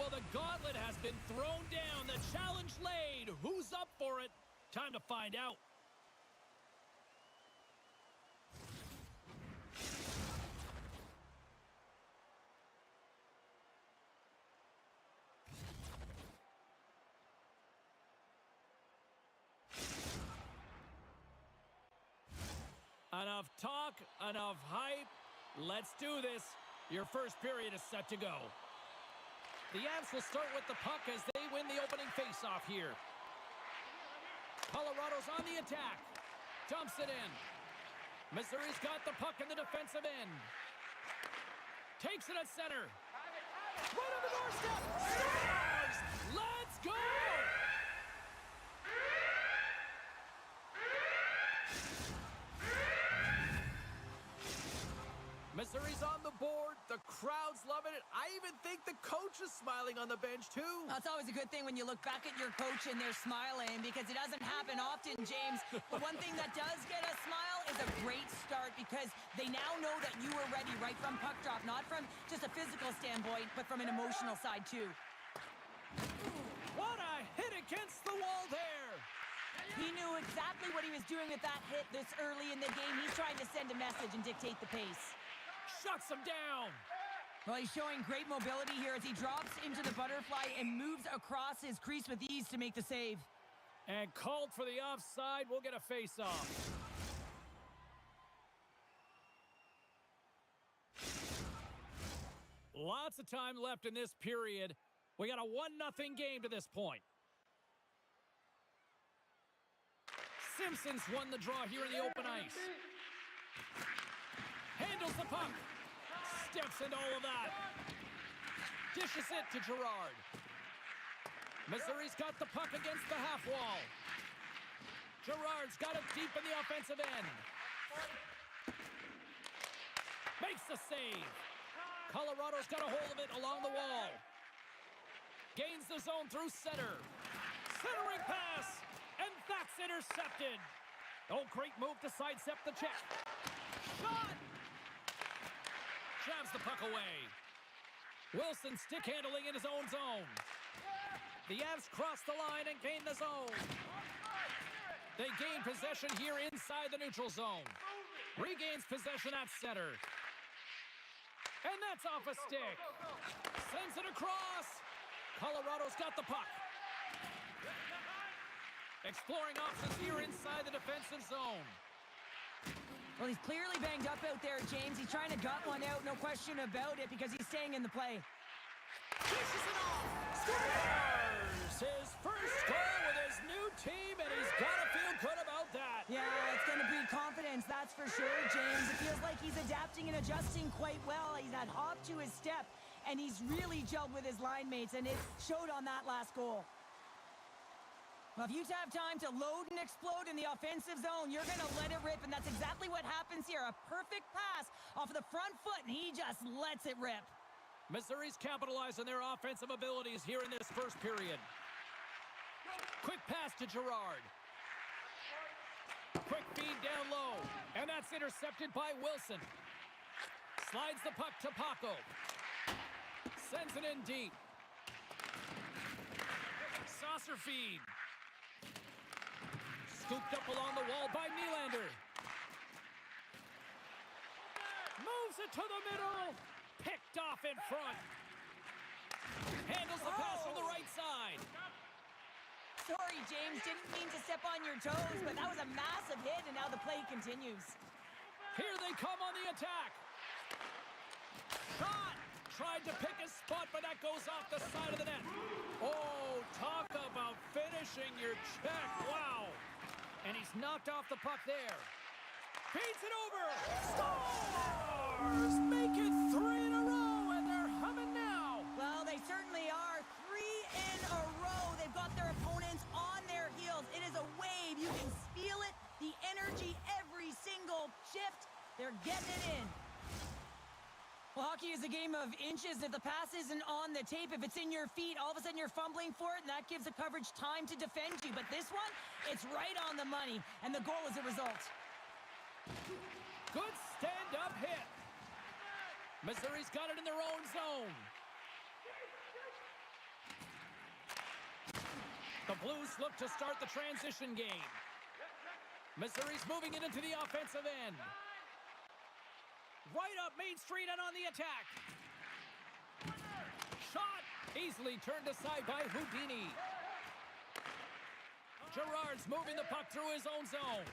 well, the gauntlet has been thrown down. The challenge laid. Who's up for it? Time to find out. Enough talk, enough hype. Let's do this. Your first period is set to go. The Avs will start with the puck as they win the opening faceoff here. Colorado's on the attack. Dumps it in. Missouri's got the puck in the defensive end. Takes it at center. Right on the doorstep. Scores! Let's go! Missouri's on the board. The crowd's loving it. I even think the coach is smiling on the bench, too. That's always a good thing when you look back at your coach and they're smiling, because it doesn't happen often, James. But one thing that does get a smile is a great start, because they now know that you were ready right from puck drop, not from just a physical standpoint, but from an emotional side, too. What a hit against the wall there. He knew exactly what he was doing with that hit this early in the game. He's trying to send a message and dictate the pace. Shuts him down. Well, he's showing great mobility here as he drops into the butterfly and moves across his crease with ease to make the save. And called for the offside. We'll get a face-off. Lots of time left in this period. We got a 1-0 game to this point. Simpson's won the draw here in the open ice. Handles the puck. Steps into all of that. Dishes it to Girard. Missouri's got the puck against the half wall. Girard's got it deep in the offensive end. Makes the save. Colorado's got a hold of it along the wall. Gains the zone through center. Centering pass. And that's intercepted. Oh, great move to sidestep the check. Shot! Jabs the puck away. Wilson stick handling in his own zone. The Avs cross the line and gain the zone. They gain possession here inside the neutral zone. Regains possession at center. And that's off a stick. Sends it across. Colorado's got the puck. Exploring options here inside the defensive zone. Well, he's clearly banged up out there, James. He's trying to gut one out, no question about it, because he's staying in the play. Dishes it off. Scores his first goal with his new team, and he's got to feel good about that. Yeah, it's going to breed confidence, that's for sure, James. It feels like he's adapting and adjusting quite well. He's had hop to his step, and he's really gelled with his line mates, and it showed on that last goal. Well, if you have time to load and explode in the offensive zone, you're going to let it rip, and that's exactly what happens here. A perfect pass off of the front foot, and he just lets it rip. Missouri's capitalized on their offensive abilities here in this first period. Quick pass to Girard. Quick feed down low, and that's intercepted by Wilson. Slides the puck to Paco. Sends it in deep. Saucer feed. Scooped up along the wall by Nylander. Moves it to the middle. Picked off in front. Handles the pass from the right side. Sorry, James. Didn't mean to step on your toes, but that was a massive hit, and now the play continues. Here they come on the attack. Shot! Tried to pick his spot, but that goes off the side of the net. Oh, talk about finishing your check. Wow. And he's knocked off the puck there. Feeds it over. Scores! Make it 3 in a row, and they're humming now. Well, they certainly are. 3 in a row. They've got their opponents on their heels. It is a wave. You can feel it. The energy every single shift. They're getting it in. Well, hockey is a game of inches. If the pass isn't on the tape, if it's in your feet, all of a sudden you're fumbling for it, and that gives the coverage time to defend you. But this one, it's right on the money, and the goal is a result. Good stand-up hit. Missouri's got it in their own zone. The Blues look to start the transition game. Missouri's moving it into the offensive end. Right up Main Street and on the attack. Shot easily turned aside by Houdini. Girard's moving the puck through his own zone.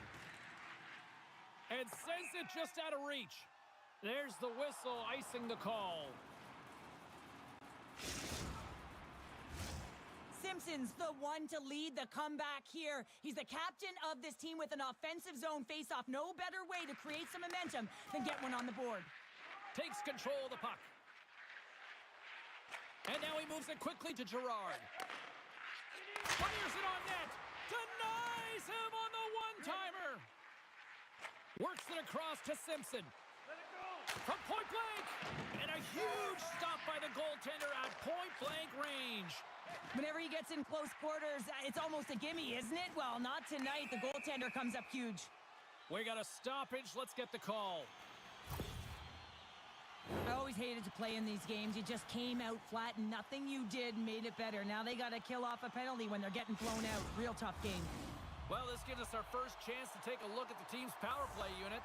And sends it just out of reach. There's the whistle icing the call. Simpson's the one to lead the comeback here. He's the captain of this team with an offensive zone faceoff. No better way to create some momentum than get one on the board. Takes control of the puck. And now he moves it quickly to Girard. Fires it on net. Denies him on the one-timer. Works it across to Simpson. From point blank. And a huge stop by the goaltender at point blank range. Whenever he gets in close quarters, it's almost a gimme, isn't it? Well, not tonight. The goaltender comes up huge. We got a stoppage. Let's get the call. I always hated to play in these games. You just came out flat and nothing you did made it better. Now they got to kill off a penalty when they're getting blown out. Real tough game. Well, this gives us our first chance to take a look at the team's power play unit.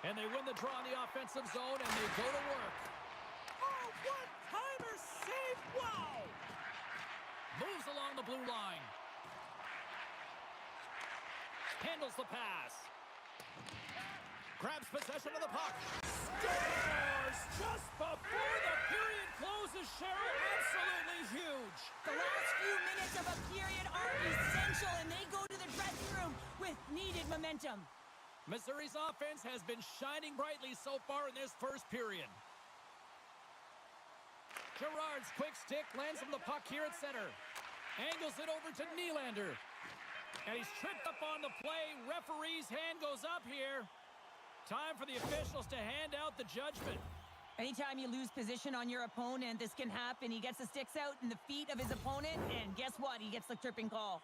And they win the draw in the offensive zone, and they go to work. Oh, one-timer save! Wow! Moves along the blue line. Handles the pass. Grabs possession of the puck. Scores just before the period closes, Cheryl. Absolutely huge. The last few minutes of a period are essential, and they go to the dressing room with needed momentum. Missouri's offense has been shining brightly so far in this first period. Girard's quick stick lands him the puck here at center. Angles it over to Nylander. And he's tripped up on the play. Referee's hand goes up here. Time for the officials to hand out the judgment. Anytime you lose position on your opponent, this can happen. He gets the sticks out in the feet of his opponent, and guess what? He gets the tripping call.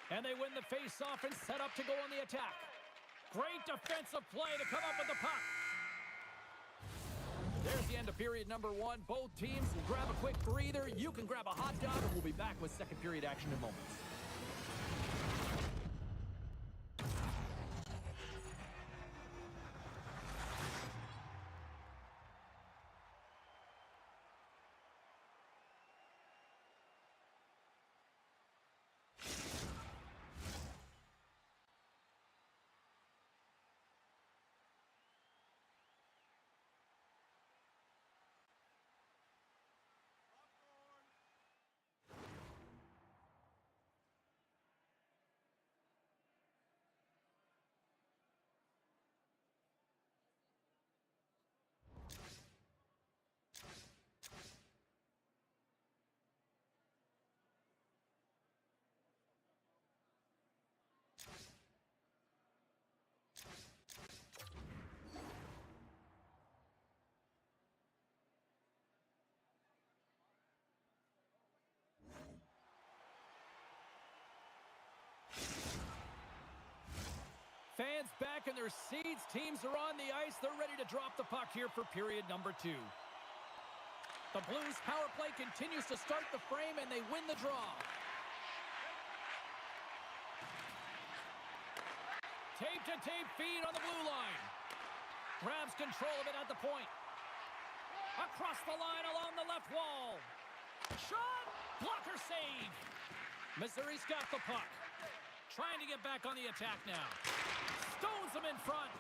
And they win the face-off and set up to go on the attack. Great defensive play to come up with the puck. There's the end of period number one. Both teams will grab a quick breather. You can grab a hot dog, and we'll be back with second period action in moments. Fans back in their seats. Teams are on the ice. They're ready to drop the puck here for period number two. The Blues power play continues to start the frame, and they win the draw. Tape-to-tape feed on the blue line. Grabs control of it at the point. Across the line along the left wall. Shot! Blocker save! Missouri's got the puck. Trying to get back on the attack now. Stones him in front.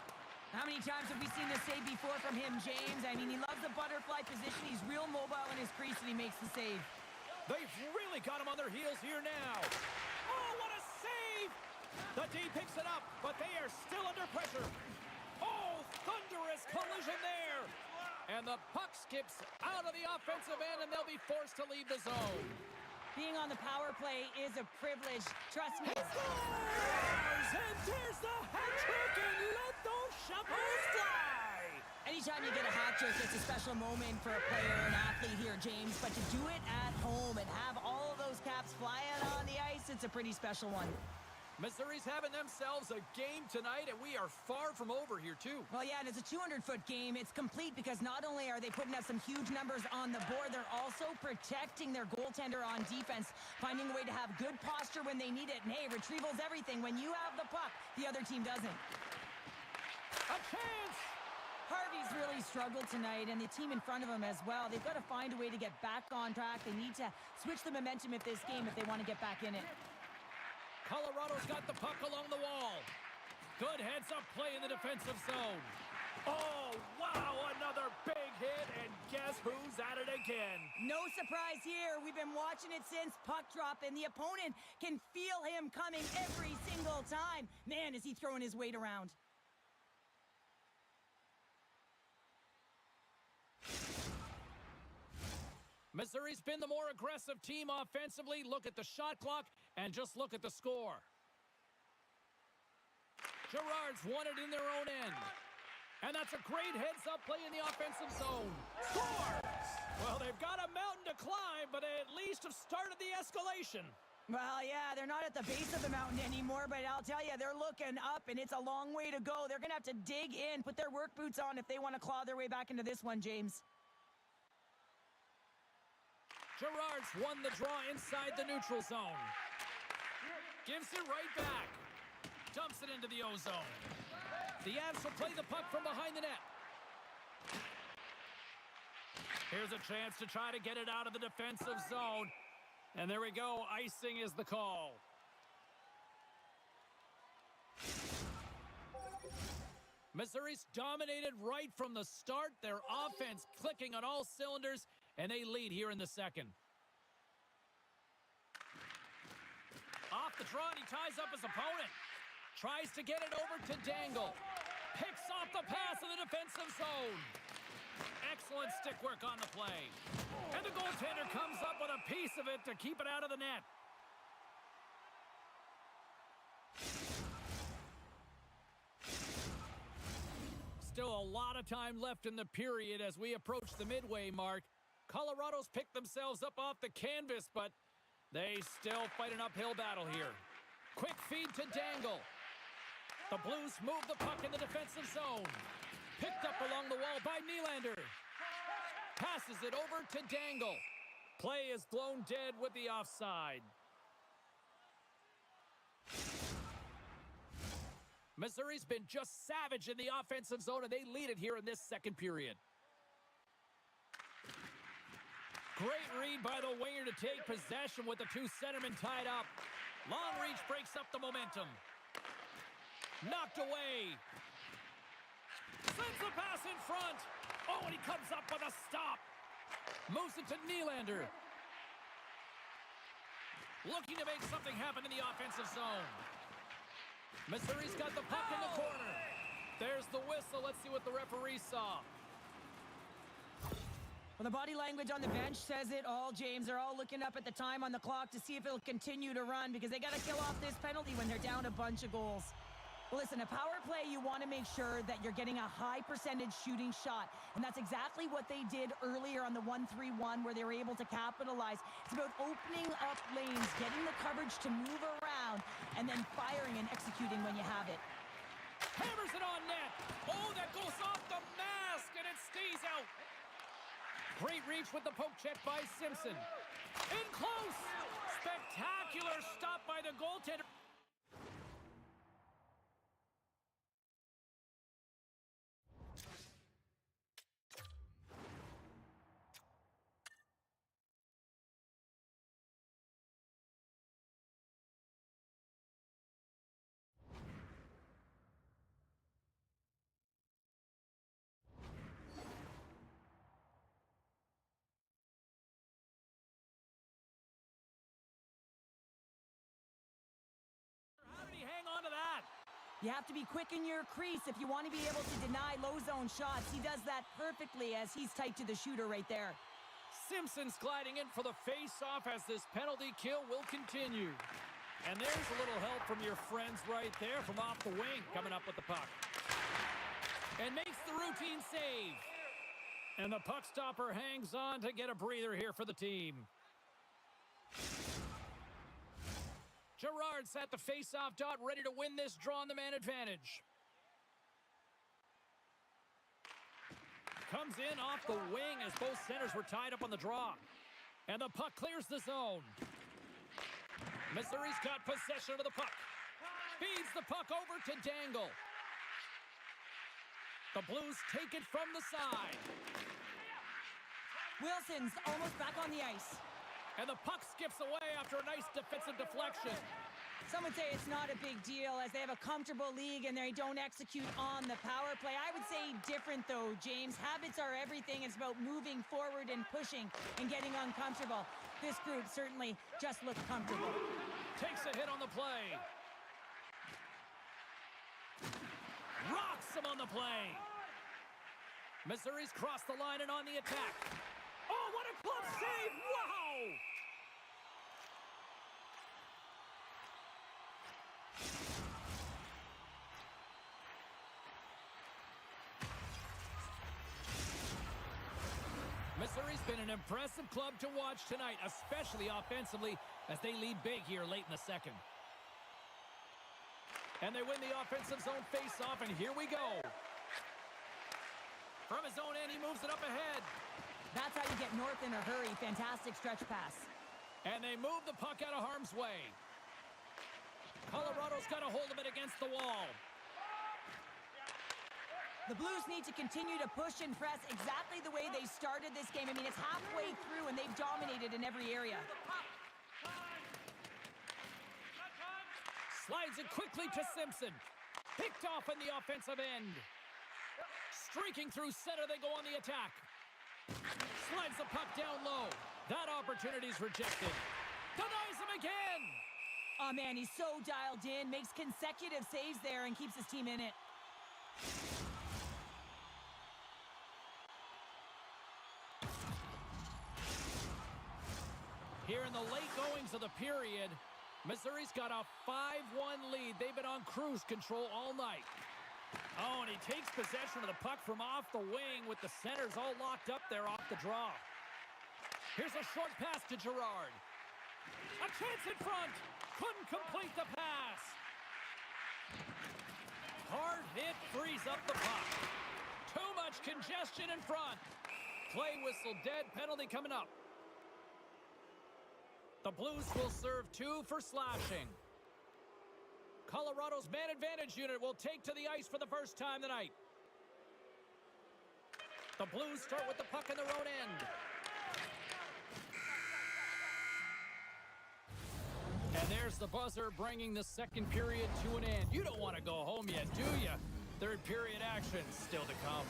How many times have we seen this save before from him, James? I mean, he loves the butterfly position. He's real mobile in his crease, and he makes the save. They've really got him on their heels here now. Oh, what a save! The D picks it up, but they are still under pressure. Oh, thunderous collision there. And the puck skips out of the offensive end, and they'll be forced to leave the zone. Being on the power play is a privilege. Trust me. He scores! And there's the hat trick, and let those chapeaus fly! Anytime you get a hat trick, it's a special moment for a player, an athlete here, James. But to do it at home and have all of those caps flying on the ice, it's a pretty special one. Missouri's having themselves a game tonight, and we are far from over here, too. Well, yeah, and it's a 200-foot game. It's complete because not only are they putting up some huge numbers on the board, they're also protecting their goaltender on defense, finding a way to have good posture when they need it. And, hey, retrieval's everything. When you have the puck, the other team doesn't. A chance! Harvey's really struggled tonight, and the team in front of him as well. They've got to find a way to get back on track. They need to switch the momentum of this game if they want to get back in it. Colorado's got the puck along the wall. Good heads-up play in the defensive zone. Oh, wow, another big hit, and guess who's at it again? No surprise here. We've been watching it since puck drop, and the opponent can feel him coming every single time. Man, is he throwing his weight around. Missouri's been the more aggressive team offensively. Look at the shot clock and just look at the score. Girard's won it in their own end. And that's a great heads-up play in the offensive zone. Scores! Well, they've got a mountain to climb, but at least have started the escalation. Well, yeah, they're not at the base of the mountain anymore, but I'll tell you, they're looking up, and it's a long way to go. They're going to have to dig in, put their work boots on if they want to claw their way back into this one, James. Girard's won the draw inside the neutral zone. Gives it right back. Dumps it into the O-zone. The Avs will play the puck from behind the net. Here's a chance to try to get it out of the defensive zone. And there we go. Icing is the call. Missouri's dominated right from the start. Their offense clicking on all cylinders. And they lead here in the second. Off the draw, and he ties up his opponent. Tries to get it over to Dangle. Picks off the pass in the defensive zone. Excellent stick work on the play. And the goaltender comes up with a piece of it to keep it out of the net. Still a lot of time left in the period as we approach the midway mark. Colorado's picked themselves up off the canvas, but they still fight an uphill battle here. Quick feed to Dangle. The Blues move the puck in the defensive zone. Picked up along the wall by Nylander. Passes it over to Dangle. Play is blown dead with the offside. Missouri's been just savage in the offensive zone, and they lead it here in this second period. Great read by the winger to take possession with the two centermen tied up. Long reach breaks up the momentum. Knocked away. Sends the pass in front. Oh, and he comes up with a stop. Moves it to Nylander. Looking to make something happen in the offensive zone. Missouri's got the puck in the corner. There's the whistle. Let's see what the referee saw. Well, the body language on the bench says it all, James. They're all looking up at the time on the clock to see if it'll continue to run because they got to kill off this penalty when they're down a bunch of goals. Well, listen, a power play, you want to make sure that you're getting a high percentage shooting shot. And that's exactly what they did earlier on the 1-3-1 where they were able to capitalize. It's about opening up lanes, getting the coverage to move around, and then firing and executing when you have it. Hammers it on net. Oh, that goes off the mask, and it stays out. Great reach with the poke check by Simpson. In close. Spectacular stop by the goaltender. You have to be quick in your crease if you want to be able to deny low zone shots. He does that perfectly as he's tight to the shooter right there. Simpson's gliding in for the face-off as this penalty kill will continue. And there's a little help from your friends right there from off the wing coming up with the puck. and makes the routine save. And the puck stopper hangs on to get a breather here for the team. Girard's at the face-off dot, ready to win this draw on the man advantage. Comes in off the wing as both centers were tied up on the draw. And the puck clears the zone. Missouri's got possession of the puck. Feeds the puck over to Dangle. The Blues take it from the side. Wilson's almost back on the ice. And the puck skips away after a nice defensive deflection. Some would say it's not a big deal as they have a comfortable league and they don't execute on the power play. I would say different though, James. Habits are everything. It's about moving forward and pushing and getting uncomfortable. This group certainly just looked comfortable. Takes a hit on the play. Rocks him on the play. Missouri's crossed the line and on the attack. Oh, what a glove save! Wow! Missouri's been an impressive club to watch tonight, especially offensively, as they lead big here late in the second. And they win the offensive zone face-off, and here we go. From his own end, he moves it up ahead. That's how you get north in a hurry. Fantastic stretch pass. And they move the puck out of harm's way. Colorado's got a hold of it against the wall. The Blues need to continue to push and press exactly the way they started this game. I mean, it's halfway through, and they've dominated in every area. Slides it quickly to Simpson. Picked off in the offensive end. Streaking through center, they go on the attack. Slides the puck down low. That opportunity's rejected. Denies him again. Oh, man, he's so dialed in. Makes consecutive saves there and keeps his team in it. Here in the late goings of the period, Missouri's got a 5-1 lead. They've been on cruise control all night. Oh, and he takes possession of the puck from off the wing with the centers all locked up there off the draw. Here's a short pass to Girard. A chance in front. Couldn't complete the pass. Hard hit frees up the puck. Too much congestion in front. Play whistle dead. Penalty coming up. The Blues will serve 2 for slashing. Colorado's man advantage unit will take to the ice for the first time tonight. The Blues start with the puck in their own end. And there's the buzzer bringing the second period to an end. You don't want to go home yet, do you? Third period action still to come.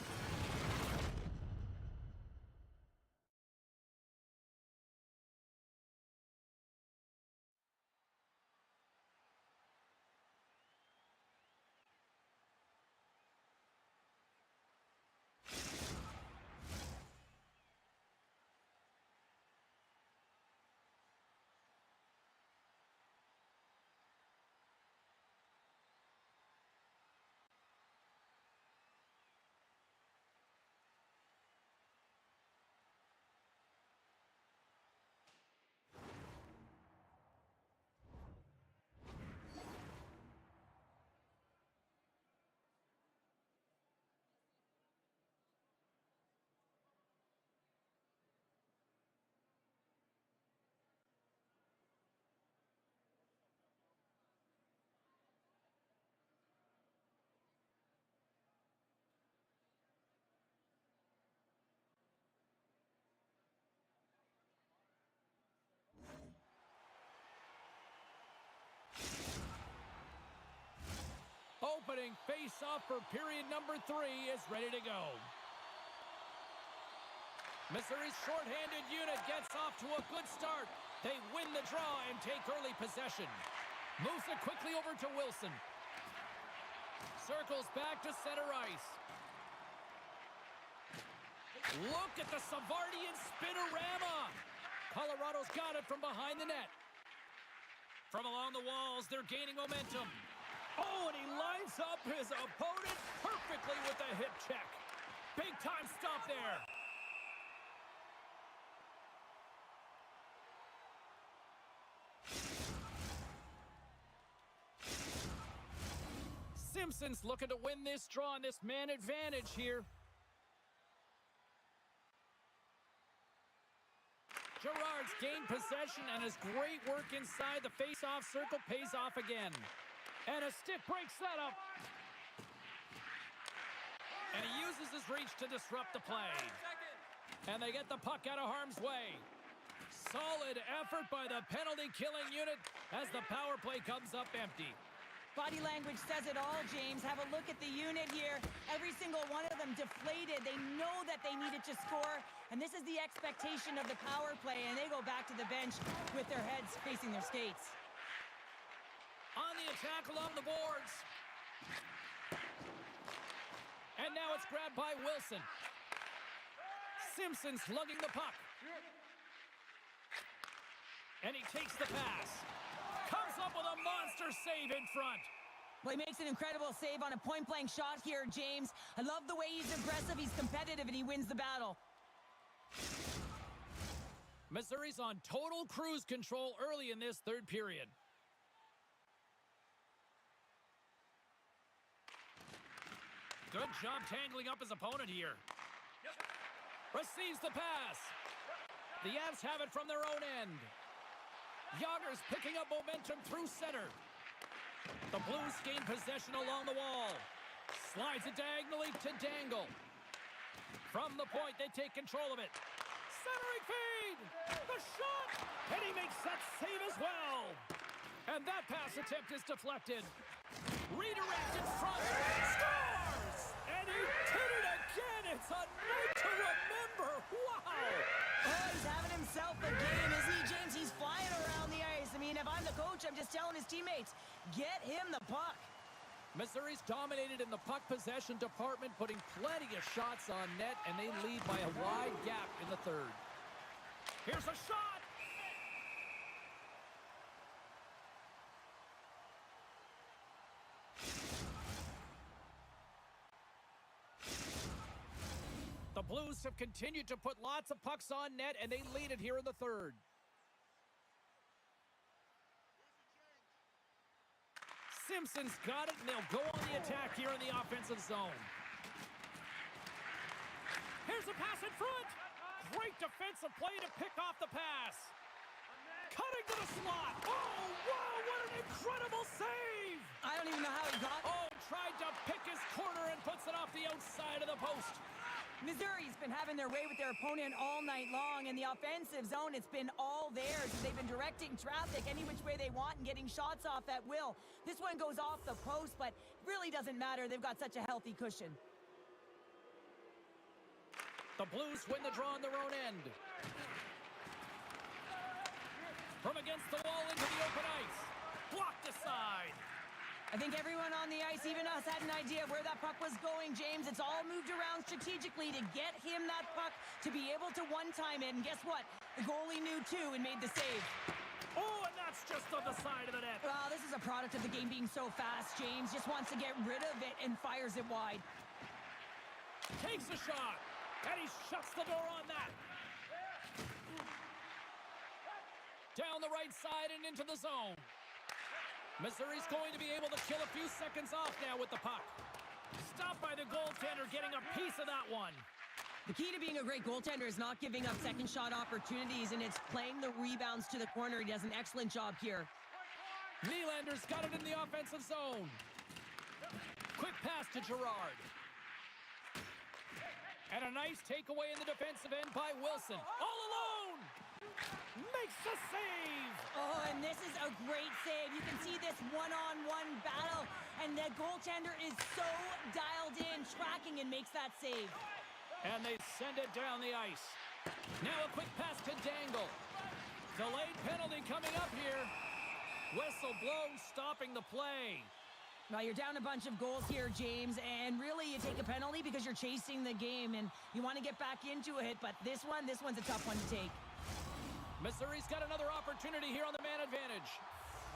Opening face-off for period number 3 is ready to go. Missouri's shorthanded unit gets off to a good start. They win the draw and take early possession. Moves it quickly over to Wilson. Circles back to center ice. Look at the Savardian spinorama. Colorado's got it from behind the net. From along the walls, they're gaining momentum. Oh, and he lines up his opponent perfectly with a hip check. Big time stop there. Simpson's looking to win this draw on this man advantage here. Gerard's gained possession, and his great work inside the face-off circle pays off again. And a stick breaks that up. And he uses his reach to disrupt the play. And they get the puck out of harm's way. Solid effort by the penalty-killing unit as the power play comes up empty. Body language says it all, James. Have a look at the unit here. Every single one of them deflated. They know that they needed to score, and this is the expectation of the power play, and they go back to the bench with their heads facing their skates. On the attack along the boards. And now it's grabbed by Wilson. Simpson's lugging the puck. And he takes the pass. Comes up with a monster save in front. Well, he makes an incredible save on a point-blank shot here, James. I love the way he's aggressive, he's competitive, and he wins the battle. Missouri's on total cruise control early in this third period. Good job tangling up his opponent here. Receives the pass. The Avs have it from their own end. Yager's picking up momentum through center. The Blues gain possession along the wall. Slides it diagonally to Dangle. From the point, they take control of it. Centering feed! The shot! And he makes that save as well. And that pass attempt is deflected. Redirect in front. Scores! And he did it again! It's a night to remember! Wow! Oh, he's having himself a game, isn't he, James? He's flying around the ice. I mean, if I'm the coach, I'm just telling his teammates, get him the puck. Missouri's dominated in the puck possession department, putting plenty of shots on net, and they lead by a wide gap in the third. Here's a shot! The Blues have continued to put lots of pucks on net, and they lead it here in the third. Simpson's got it, and they'll go on the attack here in the offensive zone. Here's a pass in front. Great defensive play to pick off the pass. Cutting to the slot. Oh, wow, what an incredible save. I don't even know how he got it. Oh, tried to pick his corner and puts it off the outside of the post. Missouri's been having their way with their opponent all night long. In the offensive zone, it's been all theirs. They've been directing traffic any which way they want and getting shots off at will. This one goes off the post, but really doesn't matter. They've got such a healthy cushion. The Blues win the draw on their own end. From against the wall into the open ice. Blocked aside. I think everyone on the ice, even us, had an idea of where that puck was going, James. It's all moved around strategically to get him that puck to be able to one-time it. And guess what? The goalie knew, too, and made the save. Oh, and that's just on the side of the net. Well, this is a product of the game being so fast. James just wants to get rid of it and fires it wide. Takes a shot, and he shuts the door on that. Down the right side and into the zone. Missouri's going to be able to kill a few seconds off now with the puck. Stopped by the goaltender, getting a piece of that one. The key to being a great goaltender is not giving up second shot opportunities, and it's playing the rebounds to the corner. He does an excellent job here. Nylander's got it in the offensive zone. Quick pass to Gerard. And a nice takeaway in the defensive end by Wilson. All alone! Makes the save! Oh, and this is a great save. You can see this one-on-one battle, and the goaltender is so dialed in, tracking, and makes that save. And they send it down the ice. Now a quick pass to Dangle. Delayed penalty coming up here. Whistle blown, stopping the play. Well, you're down a bunch of goals here, James, and really you take a penalty because you're chasing the game, and you want to get back into it, but this one's a tough one to take. Missouri's got another opportunity here on the man advantage.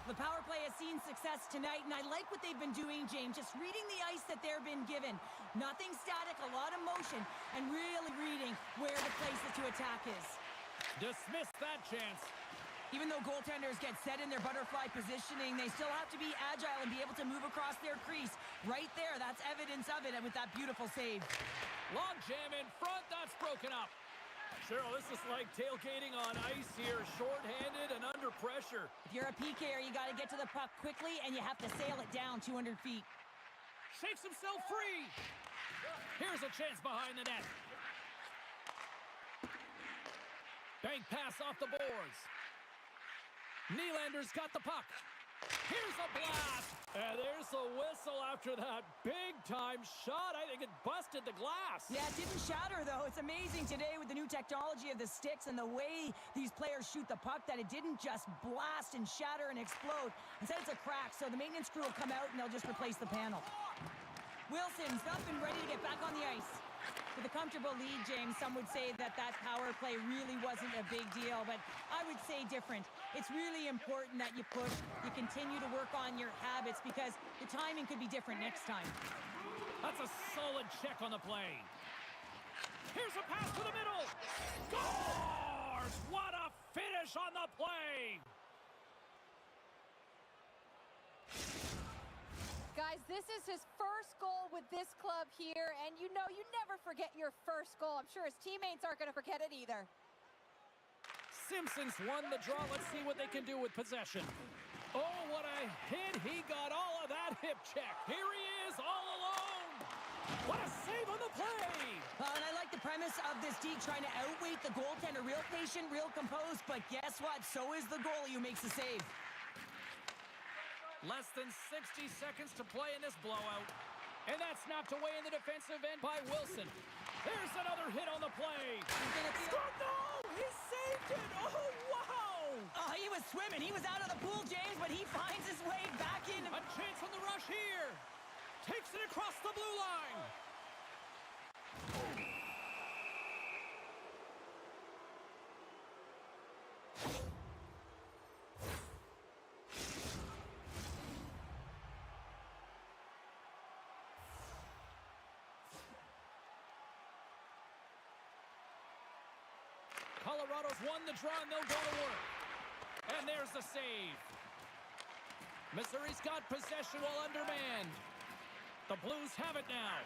The power play has seen success tonight, and I like what they've been doing, James, just reading the ice that they're been given. Nothing static, a lot of motion, and really reading where the place to attack is. Dismiss that chance. Even though goaltenders get set in their butterfly positioning, they still have to be agile and be able to move across their crease. Right there, that's evidence of it with that beautiful save. Long jam in front, that's broken up. Cheryl, this is like tailgating on ice here, short-handed and under pressure. If you're a PKer, you got to get to the puck quickly, and you have to sail it down 200 feet. Shakes himself free. Here's a chance behind the net. Bank pass off the boards. Nylander's got the puck. Here's a blast. And there's a whistle after that big-time shot. I think it busted the glass. Yeah, it didn't shatter, though. It's amazing today with the new technology of the sticks and the way these players shoot the puck that it didn't just blast and shatter and explode. Instead, it's a crack, so the maintenance crew will come out and they'll just replace the panel. Wilson's up and ready to get back on the ice. With a comfortable lead, James, some would say that power play really wasn't a big deal, but I would say different. It's really important that you push, you continue to work on your habits because the timing could be different next time. That's a solid check on the play. Here's a pass to the middle. Scores! What a finish on the play! Guys, this is his first goal with this club here, and you know you never forget your first goal. I'm sure his teammates aren't going to forget it either. Simpson's won the draw. Let's see what they can do with possession. Oh, what a hit. He got all of that hip check. Here he is all alone. What a save on the play. And I like the premise of this D trying to outweight the goaltender. Real patient, real composed, but guess what? So is the goalie who makes the save. Less than 60 seconds to play in this blowout. And that's knocked away in the defensive end by Wilson. There's another hit on the play. Scored! No! He saved it! Oh, wow! Oh, he was swimming. He was out of the pool, James, but he finds his way back in. A chance on the rush here. Takes it across the blue line. Colorado's won the draw, and they'll go to work. And there's the save. Missouri's got possession while undermanned. The Blues have it now.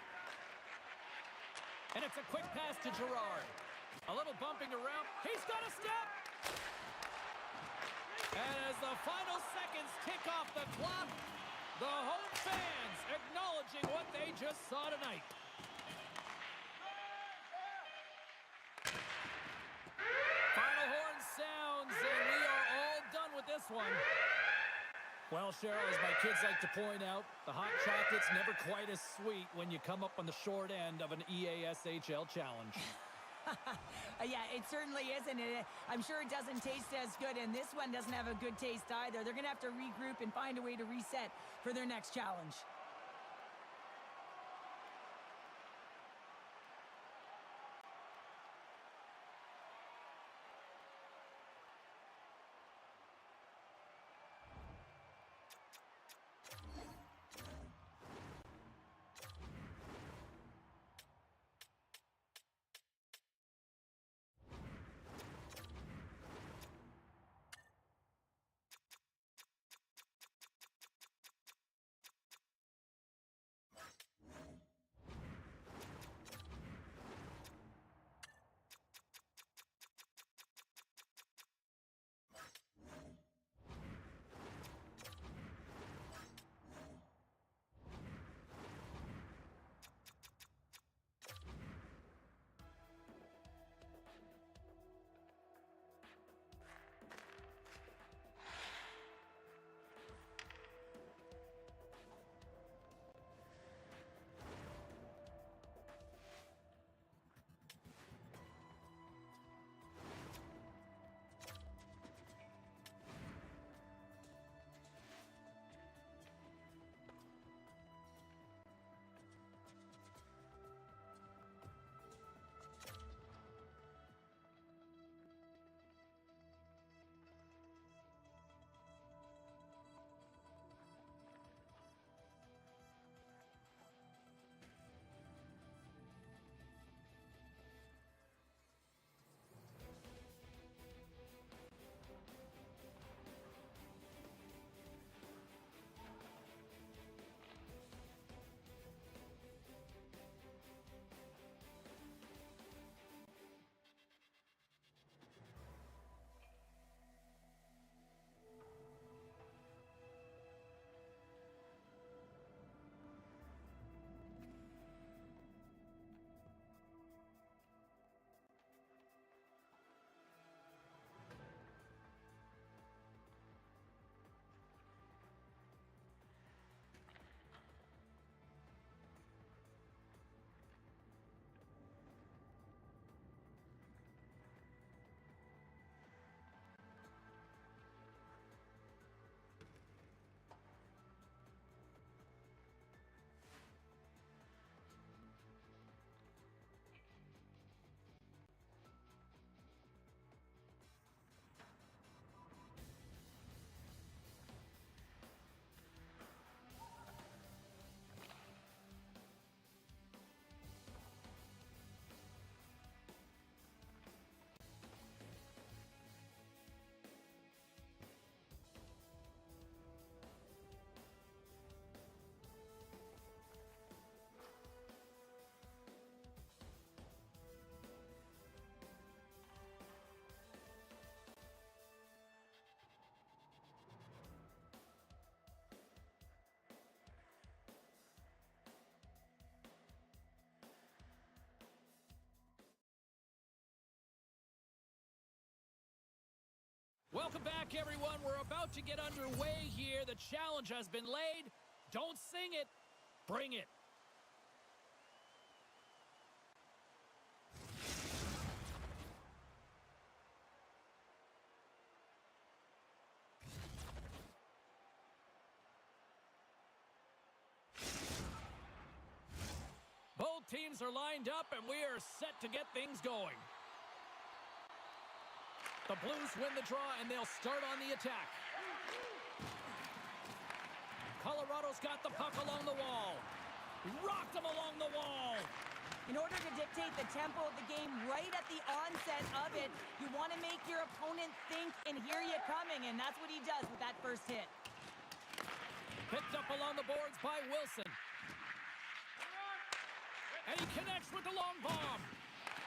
And it's a quick pass to Girard. A little bumping around. He's got a step. And as the final seconds tick off the clock, the home fans acknowledging what they just saw tonight. Final horn sounds, and we are all done with this one. Well, Cheryl, as my kids like to point out, the hot chocolate's never quite as sweet when you come up on the short end of an EASHL challenge. Yeah, it certainly isn't. I'm sure it doesn't taste as good, and this one doesn't have a good taste either. They're going to have to regroup and find a way to reset for their next challenge. Welcome back, everyone. We're about to get underway here. The challenge has been laid. Don't sing it. Bring it. Both teams are lined up, and we are set to get things going. The Blues win the draw, and they'll start on the attack. Colorado's got the puck along the wall. Rocked them along the wall. In order to dictate the tempo of the game right at the onset of it, you want to make your opponent think and hear you coming, and that's what he does with that first hit. Picked up along the boards by Wilson. And he connects with the long bomb.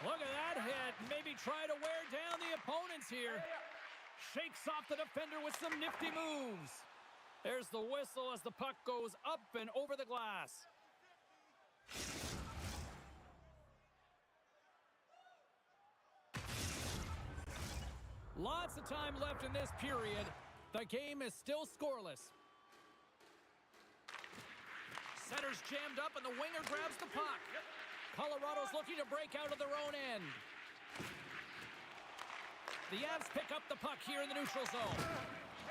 Look at that hit. Maybe try to wear down the opponents here. Shakes off the defender with some nifty moves. There's the whistle as the puck goes up and over the glass. Lots of time left in this period. The game is still scoreless. Center's jammed up and the winger grabs the puck. Colorado's looking to break out of their own end. The Avs pick up the puck here in the neutral zone.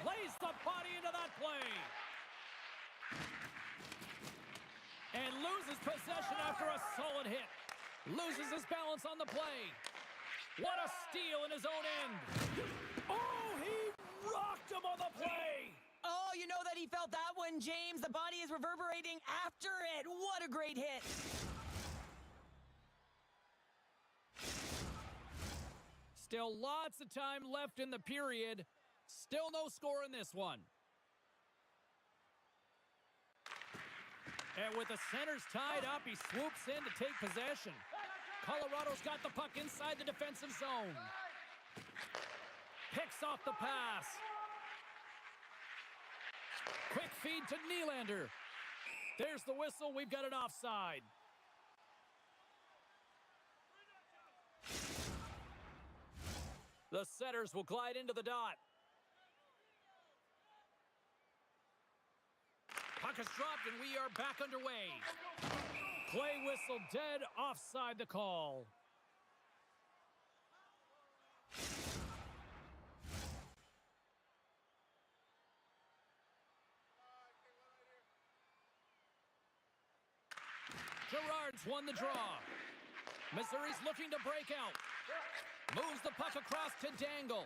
Lays the body into that play. And loses possession after a solid hit. Loses his balance on the play. What a steal in his own end. Oh, he rocked him on the play. Oh, you know that he felt that one, James. The body is reverberating after it. What a great hit. Still lots of time left in the period. Still no score in this one. And with the centers tied up, he swoops in to take possession. Colorado's got the puck inside the defensive zone. Picks off the pass. Quick feed to Nylander. There's the whistle. We've got an offside. The setters will glide into the dot. Puck is dropped and we are back underway. Play whistle dead, offside the call. Gerard's won the draw. Missouri's looking to break out. Moves the puck across to Dangle.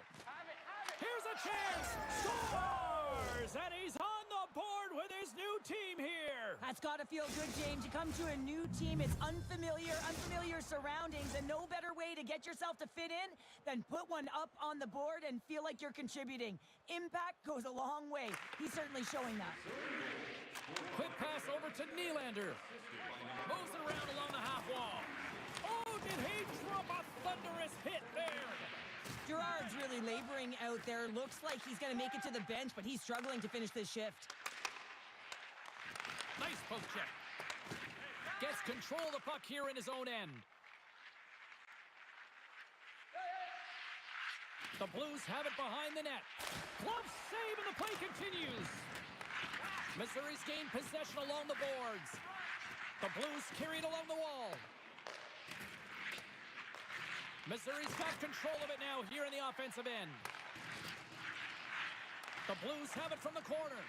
Here's a chance. Scores! And he's on the board with his new team here. That's got to feel good, James. You come to a new team. It's unfamiliar surroundings, and no better way to get yourself to fit in than put one up on the board and feel like you're contributing. Impact goes a long way. He's certainly showing that. Quick pass over to Nylander. Moves it around along the half wall. Oh, did he drop a thunderous hit there? Gerard's really laboring out there. Looks like he's going to make it to the bench, but he's struggling to finish this shift. Nice poke check. Gets control of the puck here in his own end. The Blues have it behind the net. Glove save and the play continues. Missouri's gained possession along the boards. The Blues carried along the wall. Missouri's got control of it now here in the offensive end. The Blues have it from the corner.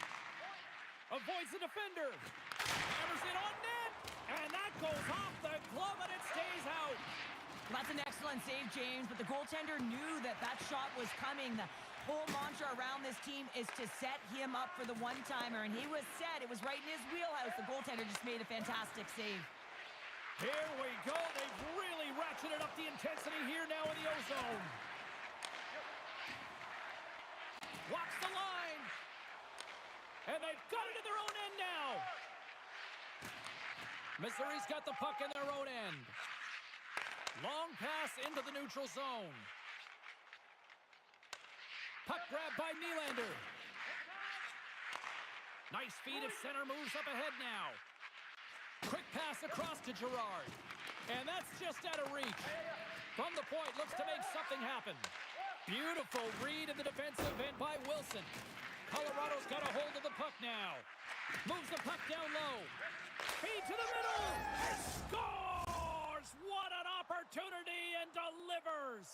Avoids the defender. Hammers it on net. And that goes off the glove and it stays out. Well, that's an excellent save, James, but the goaltender knew that that shot was coming. The whole mantra around this team is to set him up for the one-timer, and he was set. It was right in his wheelhouse. The goaltender just made a fantastic save. Here we go. They've really ratcheted up the intensity here now in the O-zone. Walks the line. And they've got it in their own end now. Missouri's got the puck in their own end. Long pass into the neutral zone. Puck grab by Nylander. Nice feed at center, moves up ahead now. Quick pass across to Gerard. And that's just out of reach. From the point, looks to make something happen. Beautiful read in the defensive end by Wilson. Colorado's got a hold of the puck now. Moves the puck down low. Feed to the middle. And scores! What an opportunity, and delivers.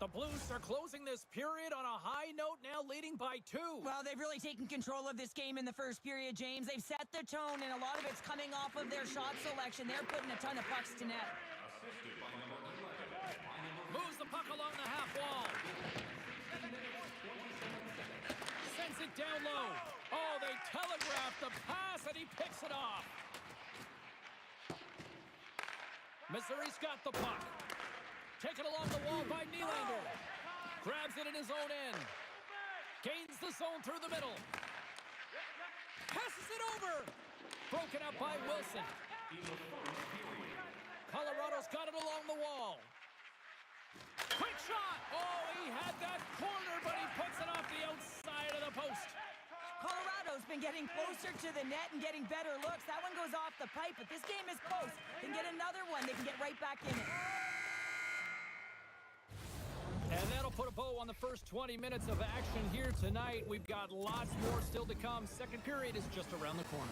The Blues are closing this period on a high note, now leading by 2. Well, they've really taken control of this game in the first period, James. They've set the tone, and a lot of it's coming off of their shot selection. They're putting a ton of pucks to net. Moves the puck along the half wall. Sends it down low. Oh, they telegraph the pass, and he picks it off. Missouri's got the puck. Taken along the wall by Nylander. Grabs it in his own end. Gains the zone through the middle. Passes it over. Broken up by Wilson. Colorado's got it along the wall. Quick shot. Oh, he had that corner, but he puts it off the outside of the post. Colorado's been getting closer to the net and getting better looks. That one goes off the pipe, but this game is close. They can get another one. They can get right back in it. And that'll put a bow on the first 20 minutes of action here tonight. We've got lots more still to come. Second period is just around the corner.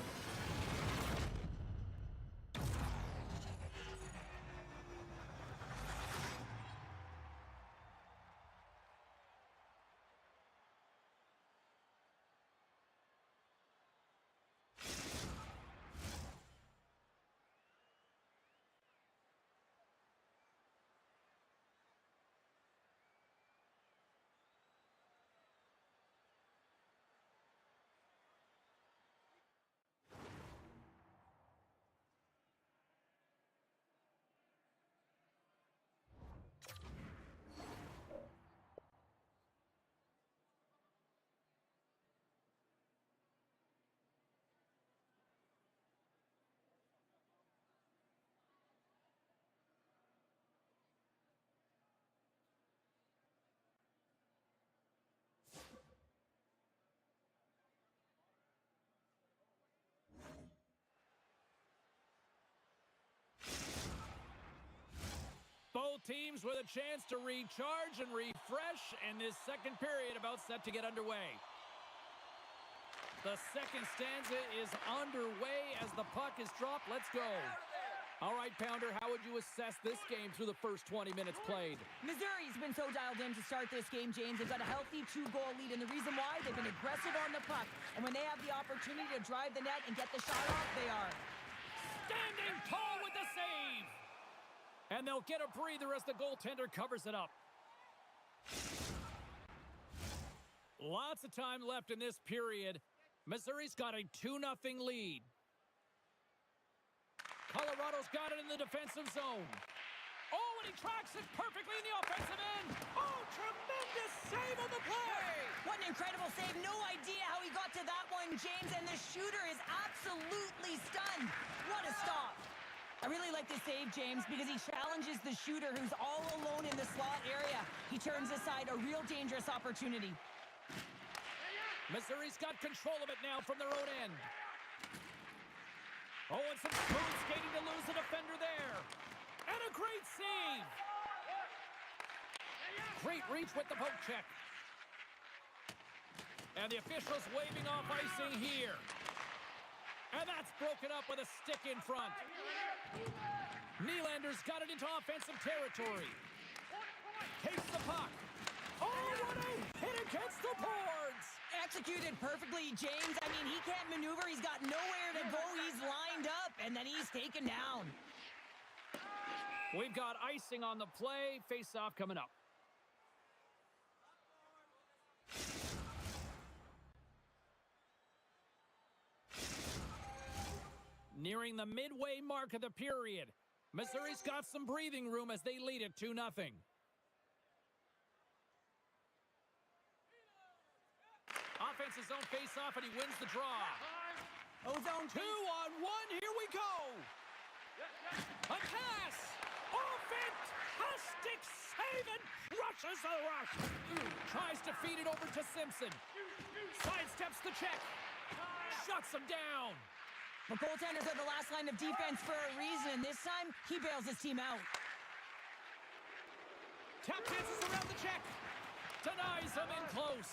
Both teams with a chance to recharge and refresh, and this second period about set to get underway. The second stanza is underway as the puck is dropped. Let's go. All right, Pounder, how would you assess this game through the first 20 minutes played? Missouri's been so dialed in to start this game, James. They've got a healthy 2-goal lead, and the reason why, they've been aggressive on the puck. And when they have the opportunity to drive the net and get the shot off, they are. Standing tall with the save. And they'll get a breather as the goaltender covers it up. Lots of time left in this period. Missouri's got a 2-0 lead. Colorado's got it in the defensive zone. Oh, and he tracks it perfectly in the offensive end. Oh, tremendous save on the play. What an incredible save. No idea how he got to that one, James, and the shooter is absolutely stunned. What a stop. I really like this save, James, because he challenges the shooter who's all alone in the slot area. He turns aside a real dangerous opportunity. Missouri's got control of it now from their own end. Oh, and some smooth skating to lose the defender there. And a great save. Great reach with the poke check. And the officials waving off icing here. And that's broken up with a stick in front. Nylander's got it into offensive territory. Takes the puck. Oh, what a hit against the boards! Executed perfectly, James. I mean, he can't maneuver. He's got nowhere to go. He's lined up, and then he's taken down. We've got icing on the play. Face-off coming up. Nearing the midway mark of the period. Missouri's got some breathing room as they lead it 2-0. Offensive zone face-off, and he wins the draw. Ozone 2-on-1, here we go. A pass. Oh, fantastic save, and crushes the rush. Tries to feed it over to Simpson. Sidesteps the check. Shuts him down. But goaltenders are the last line of defense for a reason. This time, he bails his team out. Tap dances around the check. Denies him in close.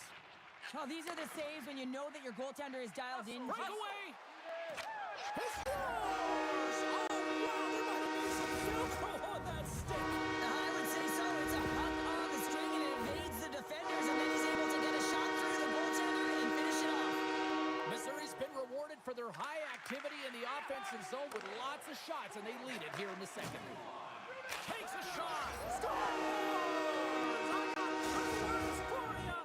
Oh, these are the saves when you know that your goaltender is dialed in. Breakaway. He scores! Oh, wow, there might have been some Velcro on that stick. I would say so. It's a puck on the string and it evades the defenders, and then he's able to get a shot through the goaltender and finish it off. Missouri's been rewarded for their high activity in the offensive zone with lots of shots, and they lead it here in the second. Takes a shot. Scores! I got 2 words for you.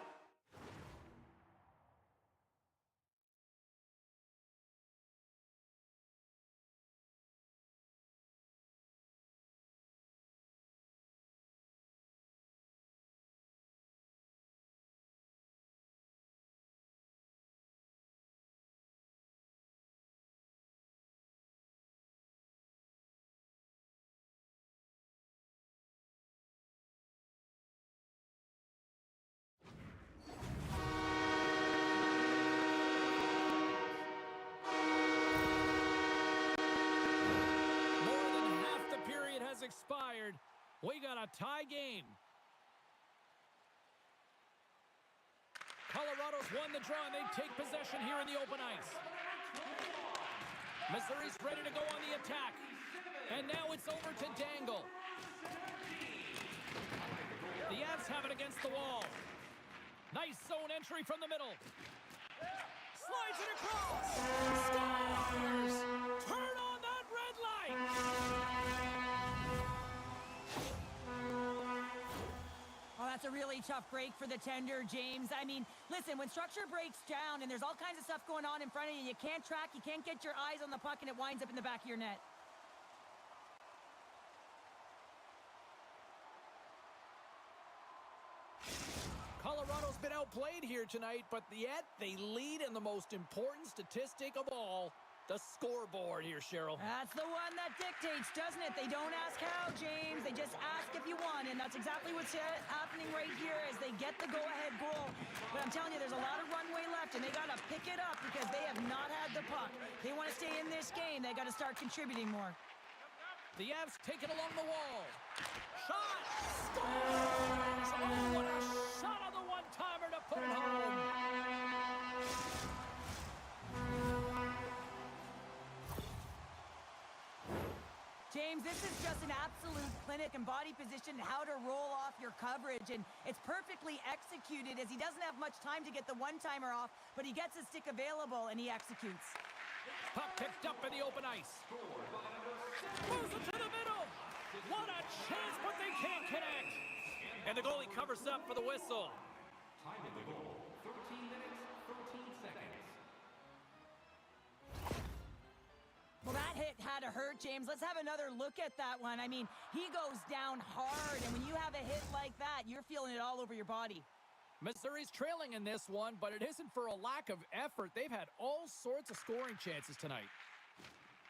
Expired. We got a tie game. Colorado's won the draw and they take possession here in the open ice. Missouri's ready to go on the attack. And now it's over to Dangle. The Avs have it against the wall. Nice zone entry from the middle. Slides it across. Scores! Turn on that red light! Oh, that's a really tough break for the tender, James. I mean, listen, when structure breaks down and there's all kinds of stuff going on in front of you, you can't track, you can't get your eyes on the puck, and it winds up in the back of your net. Colorado's been outplayed here tonight, but yet they lead in the most important statistic of all, the scoreboard here, Cheryl. That's the one that dictates, doesn't it? They don't ask how, James. They just ask if you won, and that's exactly what's happening right here as they get the go-ahead goal. But I'm telling you, there's a lot of runway left, and they got to pick it up because they have not had the puck. They want to stay in this game. They got to start contributing more. The Avs take it along the wall. Shot! Scores! Oh, what a shot on the one-timer to put it home. James, this is just an absolute clinic and body position how to roll off your coverage, and it's perfectly executed as he doesn't have much time to get the one-timer off, but he gets a stick available and he executes. Puck picked up in the open ice. Moves it to the middle. What a chance, but they can't connect. And the goalie covers up for the whistle. Time of the goal, 13 minutes, 13 seconds. Well, that hit had to hurt, James. Let's have another look at that one. I mean, he goes down hard, and when you have a hit like that, you're feeling it all over your body. Missouri's trailing in this one, but it isn't for a lack of effort. They've had all sorts of scoring chances tonight.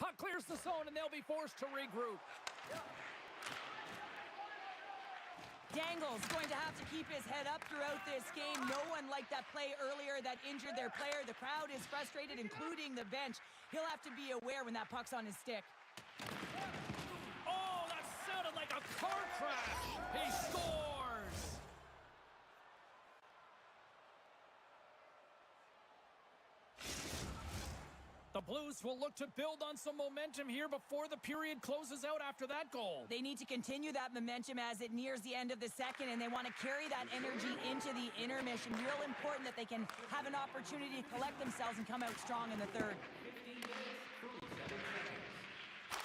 Puck clears the zone, and they'll be forced to regroup. Dangle's going to have to keep his head up throughout this game. No one liked that play earlier that injured their player. The crowd is frustrated, including the bench. He'll have to be aware when that puck's on his stick. Oh, that sounded like a car crash. He scores. The Blues will look to build on some momentum here before the period closes out after that goal. They need to continue that momentum as it nears the end of the second, and they want to carry that energy into the intermission. Real important that they can have an opportunity to collect themselves and come out strong in the third.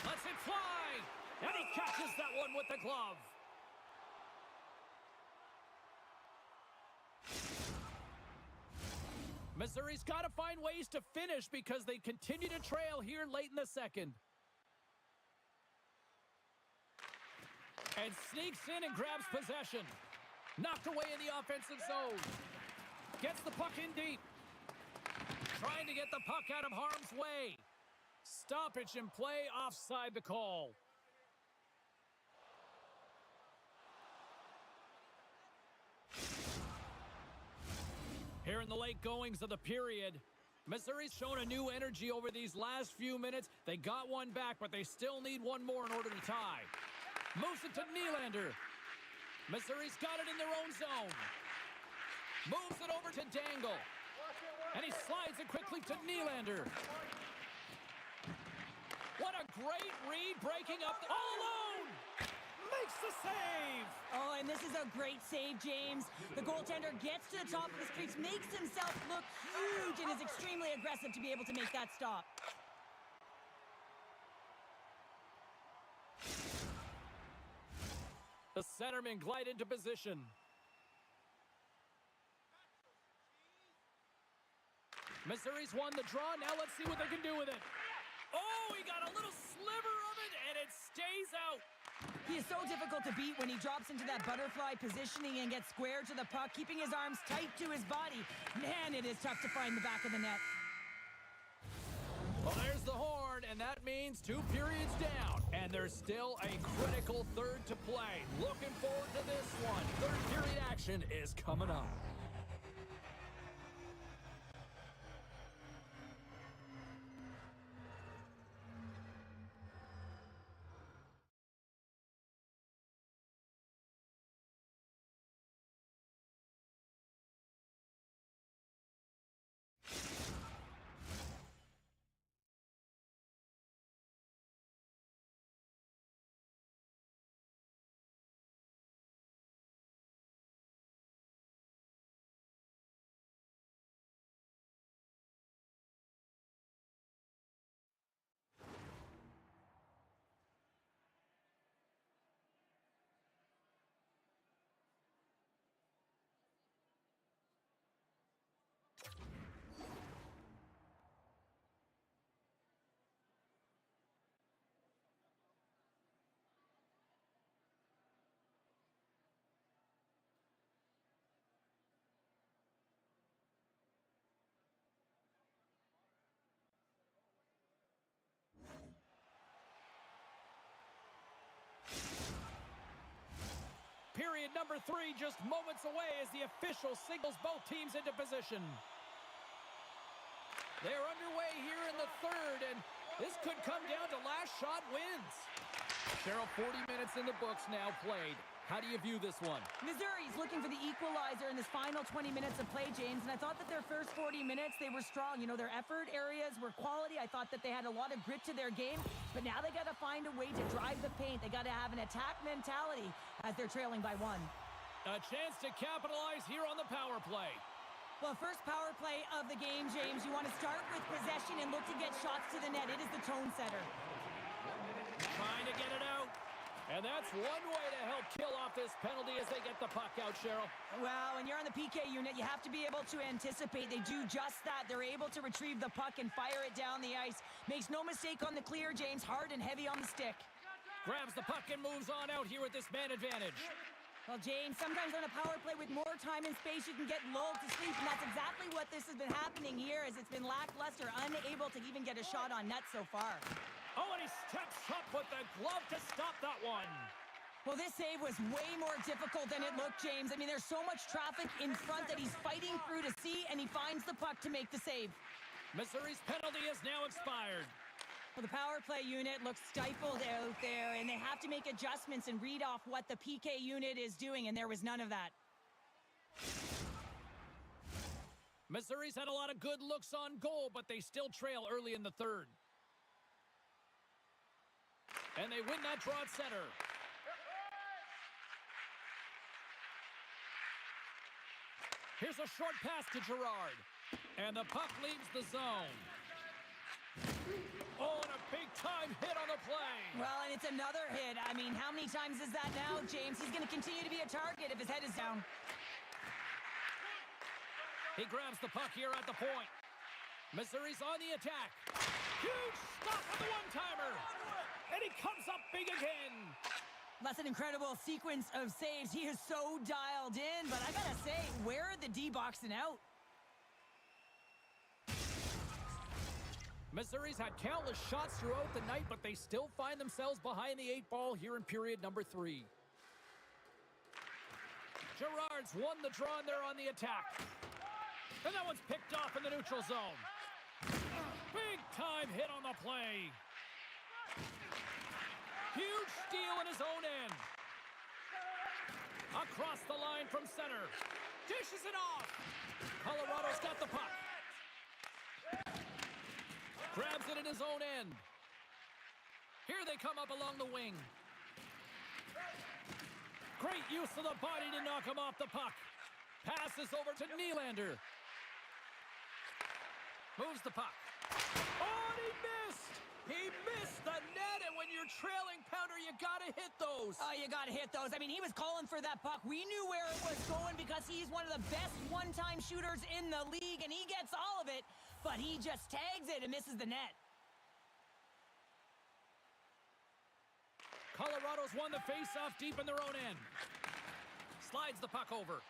Lets it fly, and he catches that one with the glove. Missouri's got to find ways to finish because they continue to trail here late in the second. And sneaks in and grabs possession. Knocked away in the offensive zone. Gets the puck in deep. Trying to get the puck out of harm's way. Stoppage in play, offside the call. Here in the late goings of the period, Missouri's shown a new energy over these last few minutes. They got one back, but they still need one more in order to tie. Moves it to Nylander. Missouri's got it in their own zone. Moves it over to Dangle. And he slides it quickly to Nylander. What a great read, breaking up all alone. Makes the save. Oh, and this is a great save, James. The goaltender gets to the top of his crease, makes himself look huge, and is extremely aggressive to be able to make that stop. The centermen glide into position. Missouri's won the draw. Now let's see what they can do with it. Oh, he got a little sliver of it, and it stays out. He is so difficult to beat when he drops into that butterfly positioning and gets square to the puck, keeping his arms tight to his body. Man, it is tough to find the back of the net. Well, there's the horn, and that means 2 periods down. And there's still a critical third to play. Looking forward to this one. Third period action is coming up. Period number 3 just moments away as the official signals both teams into position. They're underway here in the third, and this could come down to last shot wins. Cheryl, 40 minutes in the books now played. How do you view this one? Missouri's looking for the equalizer in this final 20 minutes of play, James, and I thought that their first 40 minutes, they were strong. You know, their effort areas were quality. I thought that they had a lot of grit to their game, but now they got to find a way to drive the paint. They got to have an attack mentality as they're trailing by 1. A chance to capitalize here on the power play. Well, first power play of the game, James. You want to start with possession and look to get shots to the net. It is the tone setter. Trying to get it out. And that's one way to help kill off this penalty as they get the puck out, Cheryl. Well, when you're on the PK unit, you have to be able to anticipate. They do just that. They're able to retrieve the puck and fire it down the ice. Makes no mistake on the clear, James. Hard and heavy on the stick. Grabs the puck and moves on out here with this man advantage. Well, James, sometimes on a power play with more time and space, you can get lulled to sleep, and that's exactly what this has been happening here, as it's been lackluster, unable to even get a shot on net so far. Oh, and he steps up with the glove to stop that one. Well, this save was way more difficult than it looked, James. I mean, there's so much traffic in front that he's fighting through to see, and he finds the puck to make the save. Missouri's penalty is now expired. Well, the power play unit looks stifled out there, and they have to make adjustments and read off what the PK unit is doing, and there was none of that. Missouri's had a lot of good looks on goal, but they still trail early in the third. And they win that draw at center. Here's a short pass to Girard. And the puck leaves the zone. Oh, and a big-time hit on the play. Well, and it's another hit. I mean, how many times is that now, James? He's going to continue to be a target if his head is down. He grabs the puck here at the point. Missouri's on the attack. Huge stop with the one-timer. And he comes up big again. That's an incredible sequence of saves. He is so dialed in, but I gotta say, where are the D-boxing out? Missouri's had countless shots throughout the night, but they still find themselves behind the 8 ball here in period number 3. Girard's won the draw and they're on the attack. And that one's picked off in the neutral zone. Big-time hit on the play. Huge steal in his own end. Across the line from center. Dishes it off. Colorado's got the puck. Grabs it in his own end. Here they come up along the wing. Great use of the body to knock him off the puck. Passes over to Nylander. Moves the puck. Oh, and he missed! He missed the net, and when you're trailing, Pounder, you gotta hit those. Oh, you gotta hit those. I mean, he was calling for that puck. We knew where it was going because he's one of the best one-time shooters in the league, and he gets all of it, but he just tags it and misses the net. Colorado's won the face-off deep in their own end. Slides the puck over.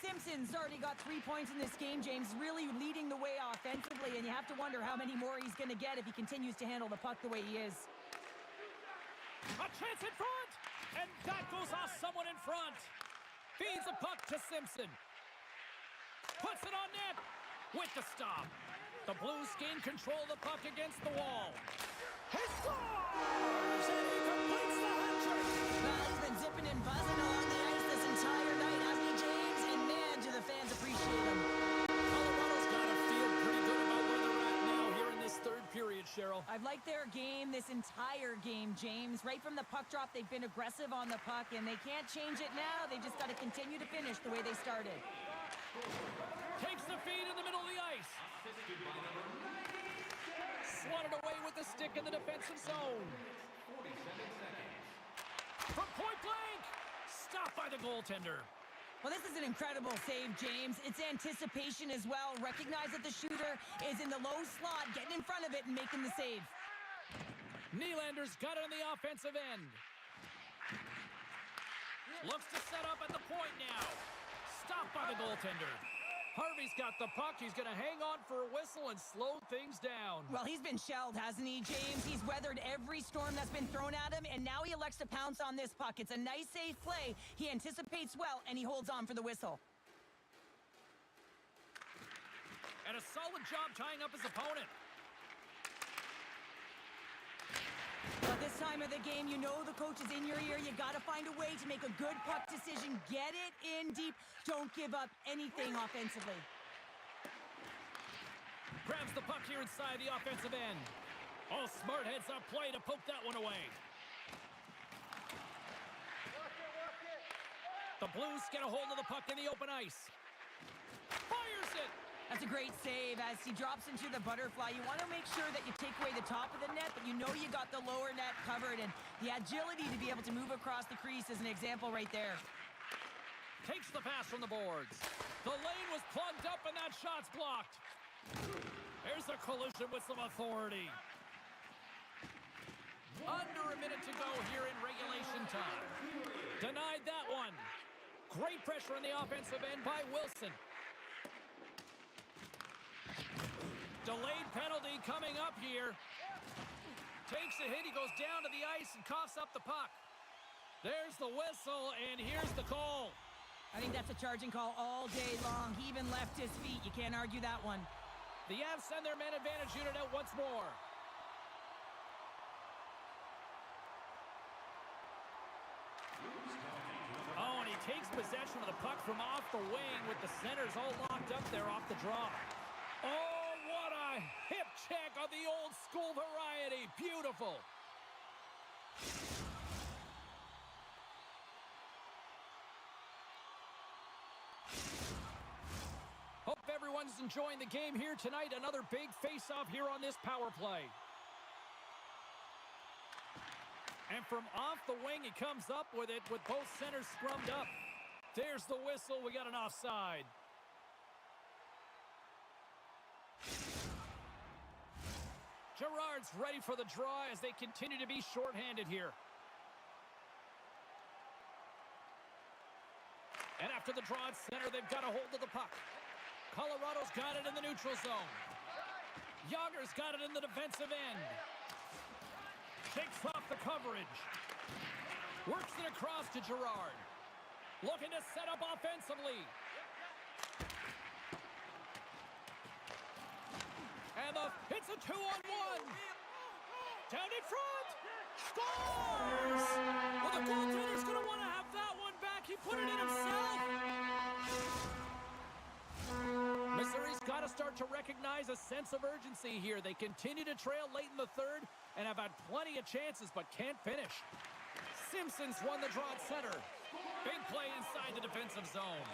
Simpson's already got 3 points in this game, James, really leading the way offensively, and you have to wonder how many more he's going to get if he continues to handle the puck the way he is. A chance in front! And that goes off someone in front. Feeds the puck to Simpson. Puts it on net with the stop. The Blues gain control of the puck against the wall. He scores! And he completes the hat-trick! Well, he's been zipping and buzzing along the ice this entire night, hasn't he, James? And man, do the fans appreciate him. Colorado's got to feel pretty good about where they're at now here in this third period, Cheryl. I've liked their game this entire game, James. Right from the puck drop, they've been aggressive on the puck, and they can't change it now. They've just got to continue to finish the way they started. Takes the feed in the middle of the ice. Swatted away with the stick in the defensive zone. From point blank. Stopped by the goaltender. Well, this is an incredible save, James. It's anticipation as well. Recognize that the shooter is in the low slot, getting in front of it and making the save. Nylander's got it on the offensive end. Looks to set up at the point now. Stopped by the goaltender. Harvey's got the puck. He's going to hang on for a whistle and slow things down. Well, he's been shelled, hasn't he, James? He's weathered every storm that's been thrown at him, and now he elects to pounce on this puck. It's a nice, safe play. He anticipates well, and he holds on for the whistle. And a solid job tying up his opponent. But this time of the game, you know the coach is in your ear. You got to find a way to make a good puck decision. Get it in deep. Don't give up anything offensively. Grabs the puck here inside the offensive end. Oh, smart heads-up play to poke that one away. The Blues get a hold of the puck in the open ice. Fires it! That's a great save as he drops into the butterfly. You want to make sure that you take away the top of the net, but you know you got the lower net covered, and the agility to be able to move across the crease is an example right there. Takes the pass from the boards. The lane was plugged up and that shot's blocked. There's a collision with some authority. Under a minute to go here in regulation time. Denied that one. Great pressure on the offensive end by Wilson. Delayed penalty coming up here. Takes a hit, he goes down to the ice and coughs up the puck. There's the whistle, and here's the call. I think that's a charging call all day long. He even left his feet. You can't argue that one. The Avs send their man advantage unit out once more. Oh, and he takes possession of the puck from off the wing with the centers all locked up there off the draw. Oh, what a hip check of the old school variety. Beautiful. Hope everyone's enjoying the game here tonight. Another big face-off here on this power play. And from off the wing, he comes up with it with both centers scrummed up. There's the whistle. We got an offside. Gerard's ready for the draw as they continue to be shorthanded here. And after the draw at center, they've got a hold of the puck. Colorado's got it in the neutral zone. Yager's got it in the defensive end. Takes off the coverage. Works it across to Gerard. Looking to set up offensively. And it's a 2-on-1. Down in front. Scores! Well, the goaltender's going to want to have that one back. He put it in himself. Missouri's got to start to recognize a sense of urgency here. They continue to trail late in the third and have had plenty of chances but can't finish. Simpson's won the draw at center. Big play inside the defensive zone.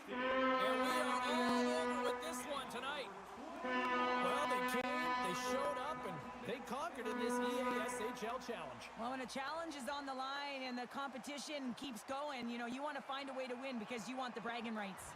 And we are all over with this one tonight. Well, they came, they showed up, and they conquered in this EASHL challenge. Well, when a challenge is on the line and the competition keeps going, you know, you want to find a way to win because you want the bragging rights.